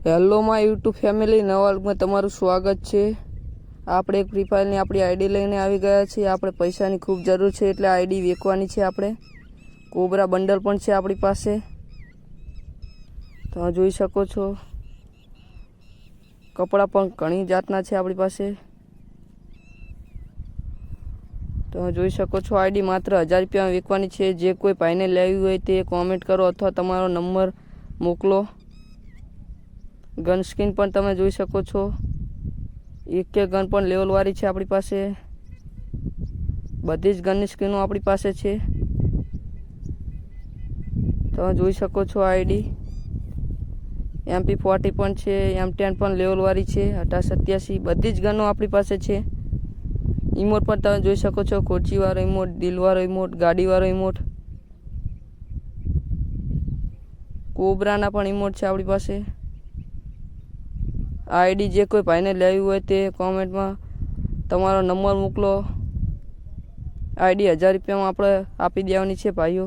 Hello my YouTube family, નવા વર્ગમાં તમારું સ્વાગત છે। આપણે એક ફ્રી ફાયરની આપણી આઈડી લઈને આવી ગયા છીએ। આપણે પૈસાની ખૂબ જરૂર છે એટલે આઈડી વેચવાની છે। આપણે કોબરા બંડલ પણ છે આપણી પાસે, તમે જોઈ શકો છો। કપડાં પણ ઘણી જાતના છે આપણી પાસે, તમે જોઈ શકો છો। આઈડી માત્ર 1000 રૂપિયામાં વેચવાની છે। જે કોઈ ભાઈને લેવી હોય તે કોમેન્ટ કરો અથવા તમારો નંબર મોકલો। ગન સ્કિન પણ તમે જોઈ શકો છો। એક ગન પણ લેવલ વાળી છે આપણી પાસે। બધી જ ગનની સ્કિનો આપણી પાસે છે, તમે જોઈ શકો છો। આઈડી MP40 પણ છે, M10 પણ લેવલ વાળી છે, 87 બધી જ ગનો આપણી પાસે છે। ઇમોટ પણ તમે જોઈ શકો છો। ખોચી વાળો ઇમોટ, દિલ વાળો ઇમોટ, ગાડી વાળો ઇમોટ, કોબરાના પણ ઇમોટ છે આપણી પાસે। આઈડી જે કોઈ ભાઈને લેવી હોય તે કોમેન્ટમાં તમારો નંબર મોકલો। આઈડી 1000 રૂપિયામાં આપણે આપી દેવાની છે ભાઈઓ।